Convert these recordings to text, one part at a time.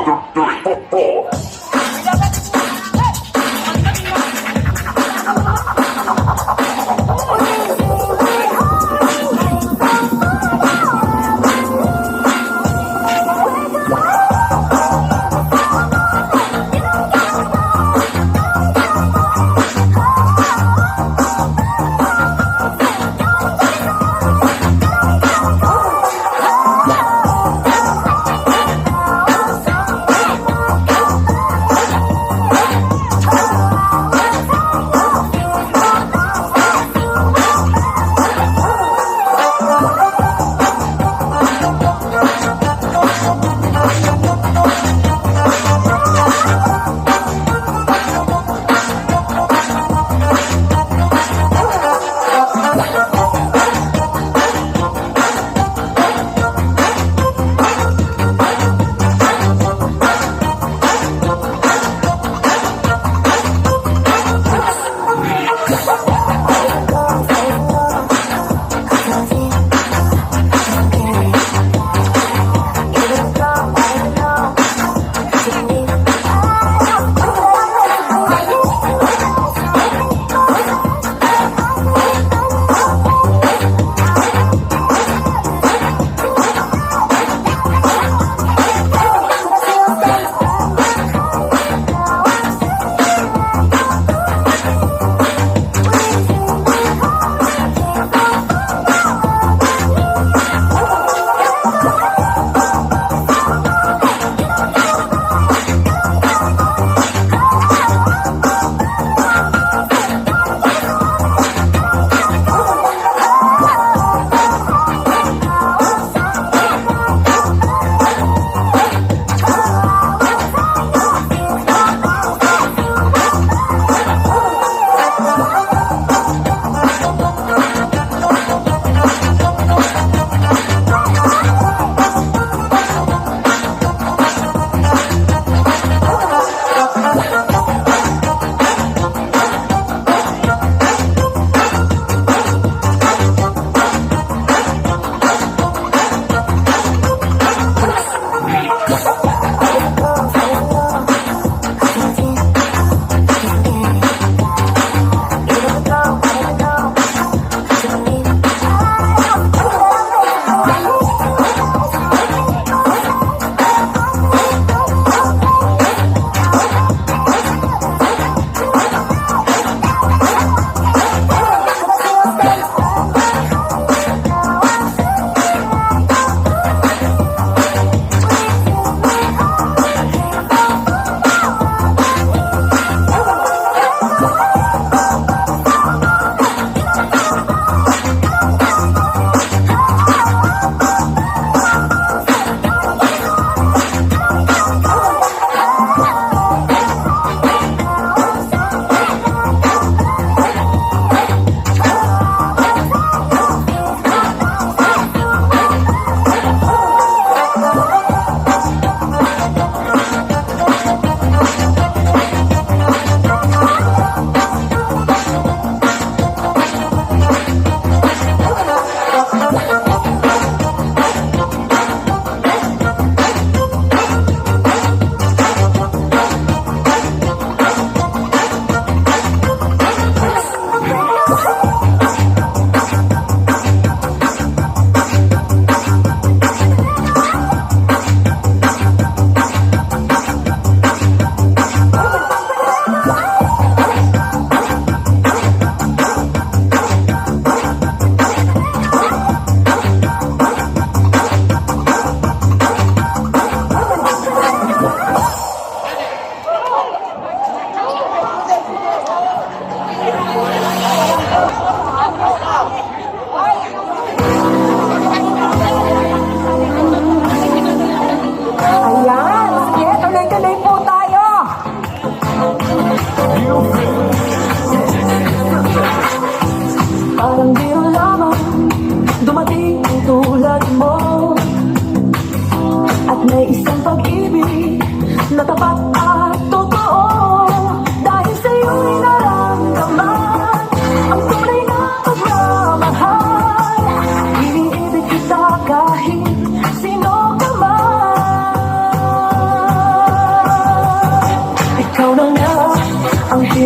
2, 3, 4.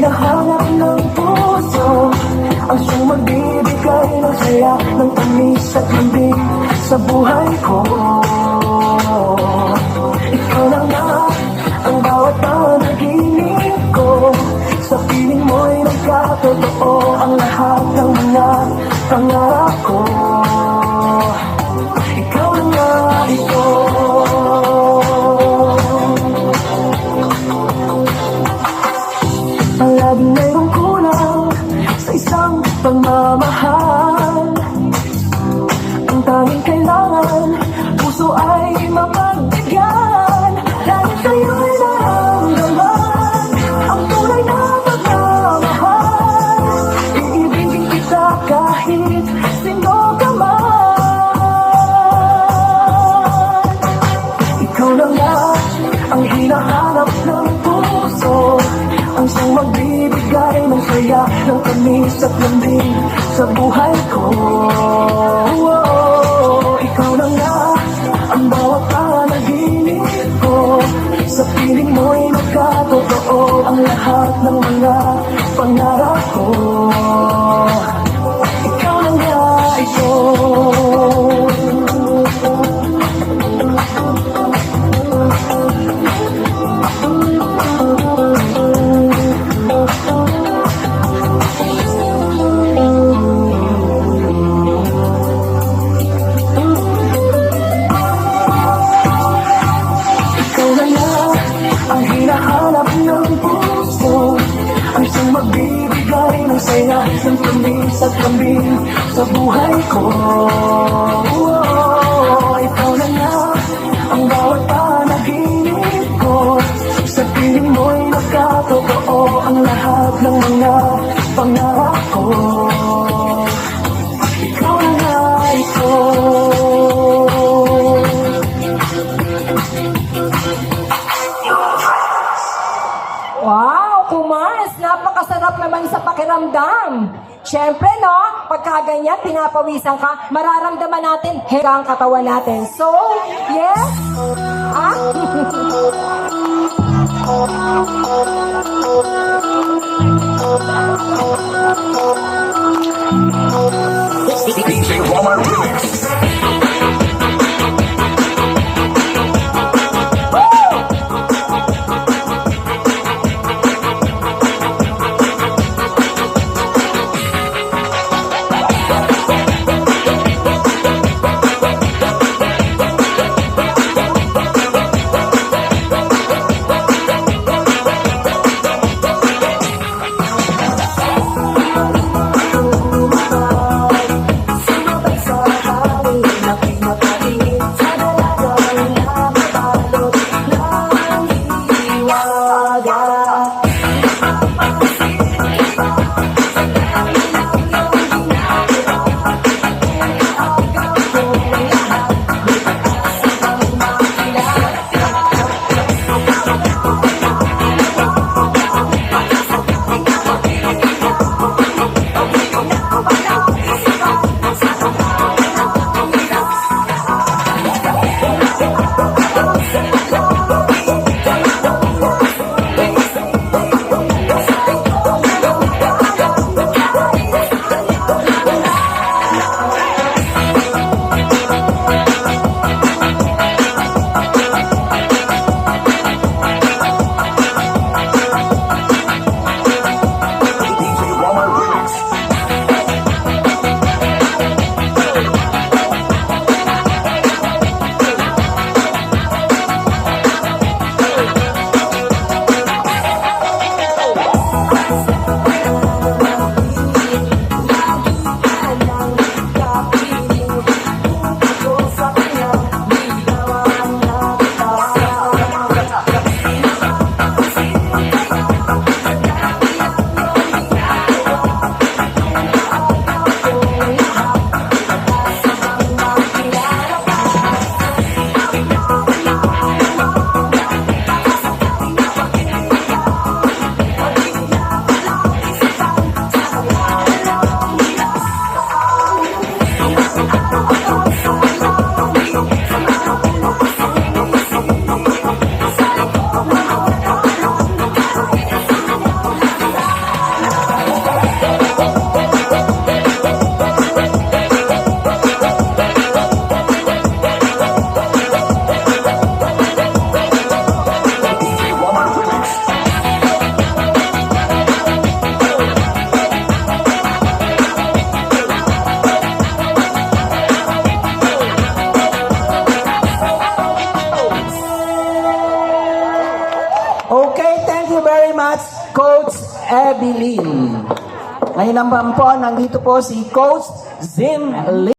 hinahanap ng puso, ang siyang magbibigay ng saya, ng tamis at lambing sa buhay ko. Ikaw na nga ang bawat panaginip ko, sa piling mo'y nagkatotoo ang lahat ng mga pangarap ko. Ikaw na nga ito. Palaging mayroong kulang sa isang pagmamahal. Ang tanging kailangan, puso ay mapagbigyan. Dahil sa'yo'y naramdaman ang tunay na pagmamahal. Iibigin kita kahit sino ka man. Ikaw na nga ang hinahanap ng puso, ang siyang magbibigay ng saya, ng tamis at lambing sa buhay ko. Ikaw na nga ang bawat panaginip ko, sa piling mo'y nagkatotoo ang lahat ng mga pangarap ko. Ikaw na nga ito. Ang hinahanap ng puso, ang siyang magbibigay ng saya, ng tamis at lambing sa buhay ko. Ikaw na nga ang bawat panaginip ko, sa piling mo'y nagkatotoo ang lahat ng mga pangarap ko. Ikaw na nga ito. Wow, Kumars! Napakasarap naman sa pakiramdam. Siyempre, no? Pagka ganyan, pinapawisan ka, mararamdaman natin hega ang katawan natin. So, yes? Ah? DJ Walmart Remix. Coach Evelyn. Ngayon naman po, nandito po si Coach Zim Lee.